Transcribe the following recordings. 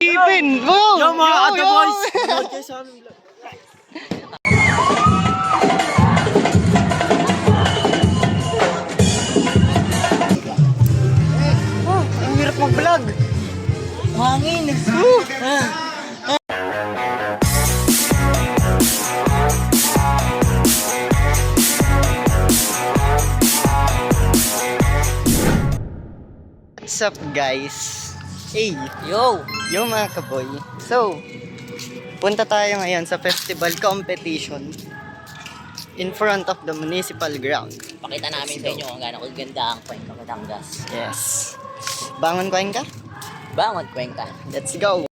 Tipin! Wow! Yo mga Ate Boys! Ang hirap mag-vlog! Hangin! What's up guys? Hey! Yo! Yo mga kaboy. So, punta tayo ngayon sa festival competition in front of the municipal ground. Pakita namin sa inyo kung gaano kaganda ang Cuenca, Batangas. Yes. Bangon ko ka? Bangon, Cuenca. Let's go!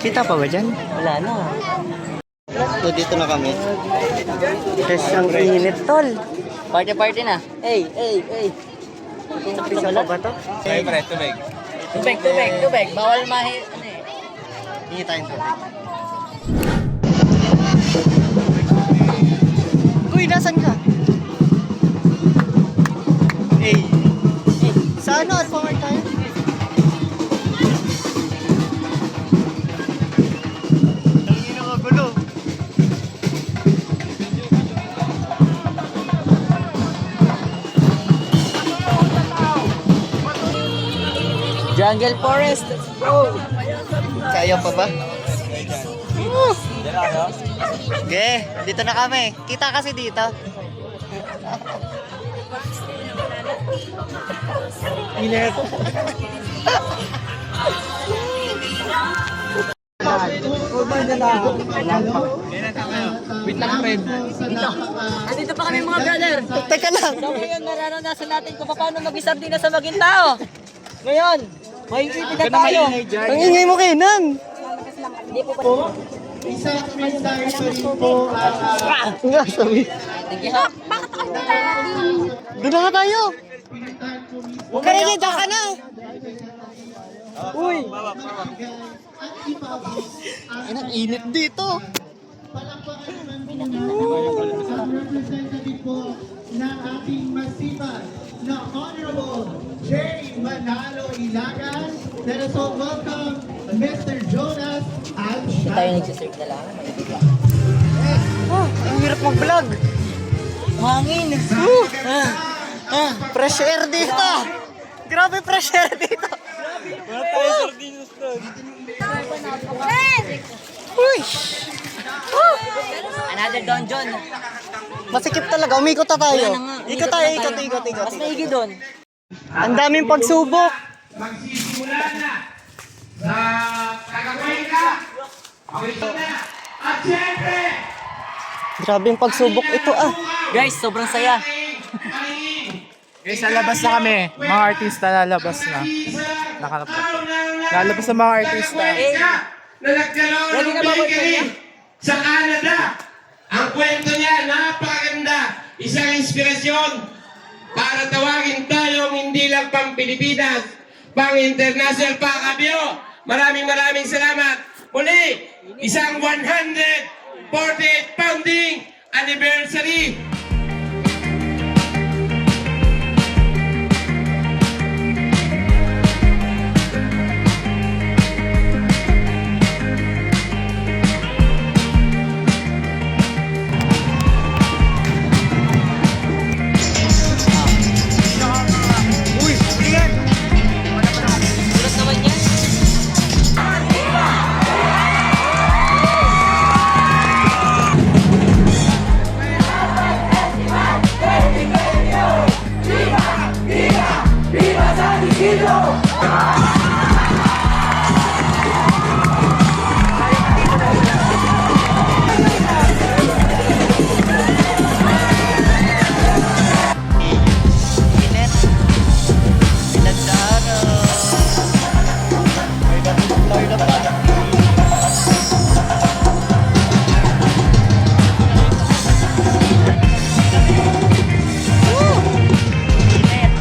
Kita pa ba dyan? Wala na. So, dito na kami. Kasi ang init tol. Party na. Hey! Pisa pa ba to? Tubig. Bawal mahi... Ano eh? Hingi tayong tubig. Uy, nasan ka? Hey. Sa ano? Alphamart tayo? Ang inakagulo. Jungle Forest, let's go! Kaya pa ba? Okay, dito na kami. Kita kasi dito. Init. Wait lang, friend. Dito. Andito pa kami mga brother. Teka lang. So ngayon, nararanasan natin kung paano mag-isardina sa Magintao. Ngayon, may ipin na tayo. Ang ingay mo Kenan. Hindi po ba? Nga sabi. Sige ha. Doon na nga tayo. Huwag ka rin, dyan ka na. Uy. Ang init dito. Representative po ng ating masipag na Honorable J. Manalo Ilagan. Let us all welcome Mr. Jonas Hindi tayo nagsiserve na lang. Ang hirap mag-vlog. Hangin. Fresh air dito. Grabe fresh air dito. Wala tayo sardinos doon. Uy. Another dungeon. Masikip talaga. Umikot na tayo. Wala na nga. Ikot tayo, ikot. Mas maigi doon. Ang daming pagsubok. Magsisimula na sa Kakakuenca. Ito na. At syempre, Grabe yung pagsubok ito Guys, sobrang saya. Guys, lalabas na kami. Mga artista lalabas na. Nakalapit. Lalabas na mga artista. na nagkaroon ng bakery sa Canada. Ang kwento niya, napakaganda. Isang inspirasyon para tawagin tayong hindi lang pang Pilipinas, pang international, pang Abyo. Maraming salamat. Muli, isang 140th founding anniversary. Sulat naman yan. Init. Ilan sa araw. Florida pa. Init.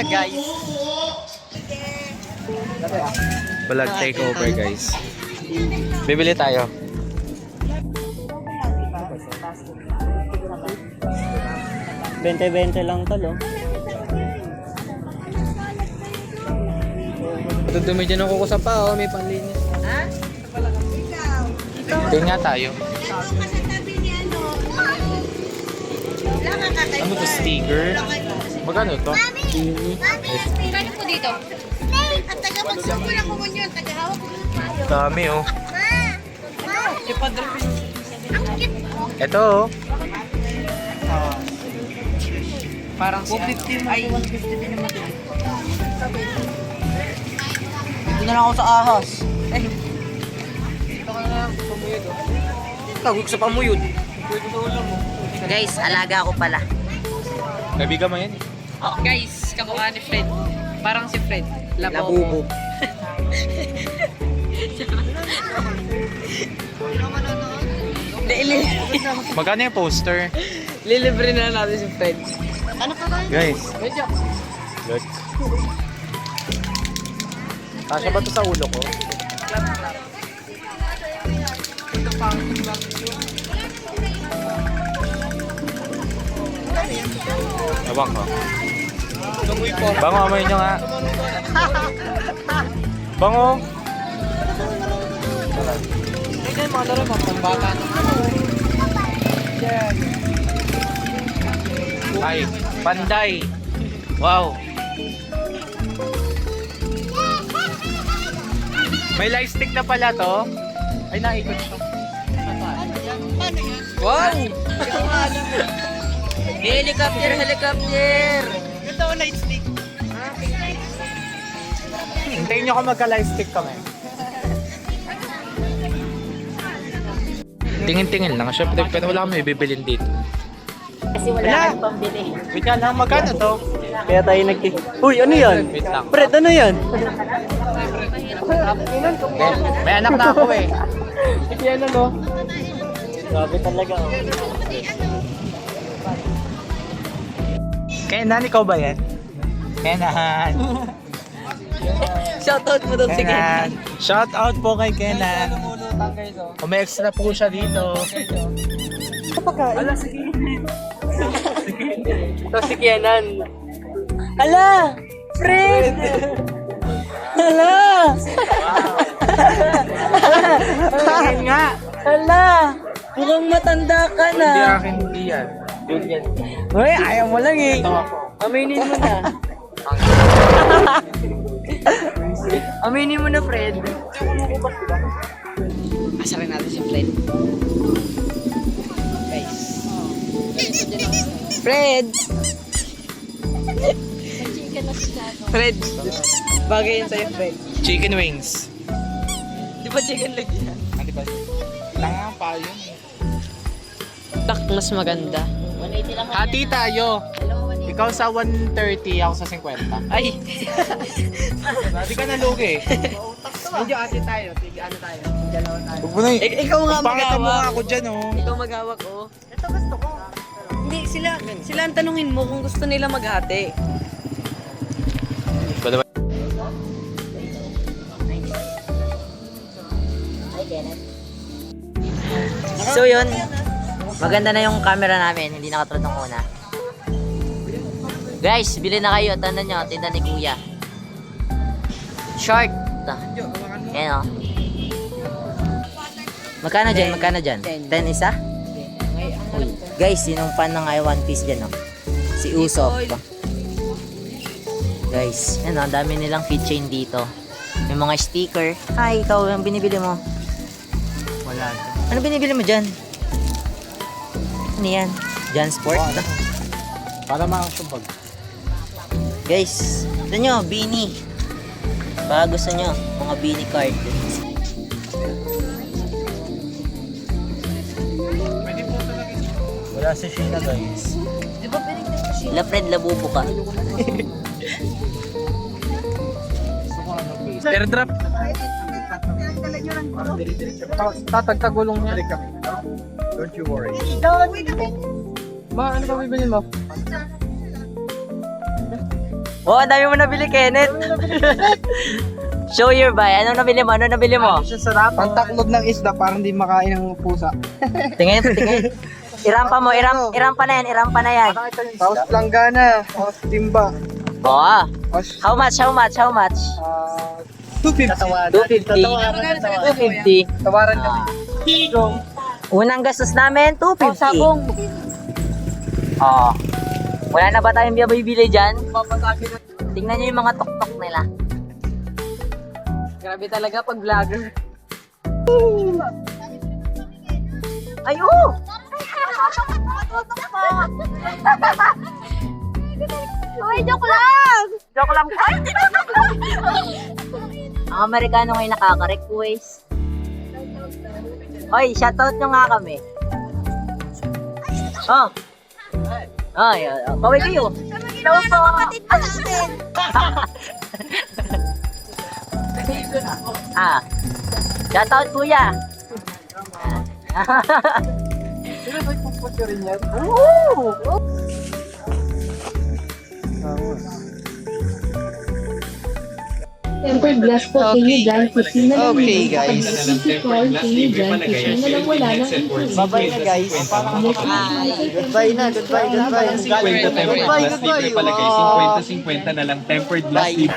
na guys. Vlog takeover guys. Bibili tayo. Bente-bente lang tol, oh. Dudumi dyan ako sa pa, oh. May panlinis. Ha? Tingin nga tayo. Ano to, sticker? Magkano to? Kano po dito? At taga-pagsumpo na ko yun. Taga-hawak ko yung tayo. Dami oh. Ang cute po. Ito oh. Parang 250 ay 150 din naman. Dito na lang ako sa ahas. Eh. Dito ka na lang pamuyod. Tawag ko sa pamuyod. Guys, alaga ako pala. Kaibigan mo yan. Oh, guys, kamukha ni Fred. Parang si Fred. Labubo. Magkano yung poster? Lilibre na natin si Fred. Guys. Look. Kasya ba to sa ulo ko? Ewan ko. Bango, amoy nyo nga. Bango. Tingnan mo, laro mo, pambata na. Ay, panday. Wow. May light stick na pala to. Ay, naikot siya. Wow! Helicopter, helicopter! Hintayin nyo kung magka-light stick kami. Tingin-tingin lang. Siyempre, pero wala kami ibibilin dito. Kasi wala kang pambili. Wait nga lang, magkano to? Kaya tayo Uy, ano yan? Wait lang. Fred, ano yan? May anak na ako eh. Yan ano? Grabe talaga, oh. Kenan, ikaw ba yan? Kenan. Shoutout mo doon si Kenan. Shout out po kay Kenan. Kung may extra po siya dito. Ito si Kenan. Hala! Fred! Hala! Akin nga. Hala! Mukhang matanda ka na. Hindi akin, hindi yan. Julian. Hoy, ayaw mo lang eh. Ito ako. Aminin mo na. Aminin mo na, Fred. Asarin natin si Fred. Guys. Fred! Fred! Bagay yan sa'yo, Fred. Chicken wings. Di ba chicken leg yan? Ano ba? Tanga pa yun eh. Tak, mas maganda. Hati tayo. Ikaw sa 130, ako sa 50. Ay! Hindi ka nalugi. Medyo ate tayo. Sige, ano tayo? Dalawa tayo. Huwag mo na Ikaw nga Pangit ang mukha maghawak. ako dyan oh. Ikaw maghawak, oh. Ito gusto ko. Hindi, sila ang tanungin mo kung gusto nila maghati. So yun, maganda na yung camera namin, hindi nakatulad ng una. Guys, bili na kayo, tanda nyo, tinda ni Kuya. Short. Ayan o. Magkano dyan? Magkano dyan? 10 isa? Uy. Guys, sinong fan ng One Piece dyan o? Si Usopp. Guys, yan o, dami nilang keychain dito. May mga sticker. Hi, ikaw, yung binibili mo? Wala. Ano binibili mo dyan? Ano yan? Jan Sport? Para makakasubag. Guys, ito nyo, beanie. Baka gusto nyo, mga beanie card. Wala si Sheena guys. La Fred, labubo ka. Airdrop. Tatagtagulong niya. Don't you worry. Ma, ano ba bibili mo? Oh, ang dami mo nabili, Kenneth. Show your buy. Anong nabili mo? Ano nabili mo? Ang taklog ng isda parang di makain ng pusa. Tingin. Irampa mo, irampa na yan. Tapos planggana, tapos timba. Oo. Tapos How much? 250. 250. Tawaran kami. Unang gastos namin, 250. Oo. Wala na ba tayong bibili dyan? Tingnan nyo yung mga tok-tok nila. Grabe talaga pag vlogger. Ay, oo! Uy, joke lang! Joke lang. Ay, ang Amerikano ngayon nakaka-request. Oy, shoutout nyo nga kami. Oh. Ay, kaway kayo. Hello po! Kapatid pa natin! Shoutout kuya. Sino ba yung pupunta rin yan? Tempered glass po kayo dahil kasi na lang Okay, guys. call kayo dyan kasi na lang wala ng info. Bye-bye na, guys. Goodbye na, goodbye. Tempered glass libre palagay. 50-50 na lang tempered glass Bye. libre.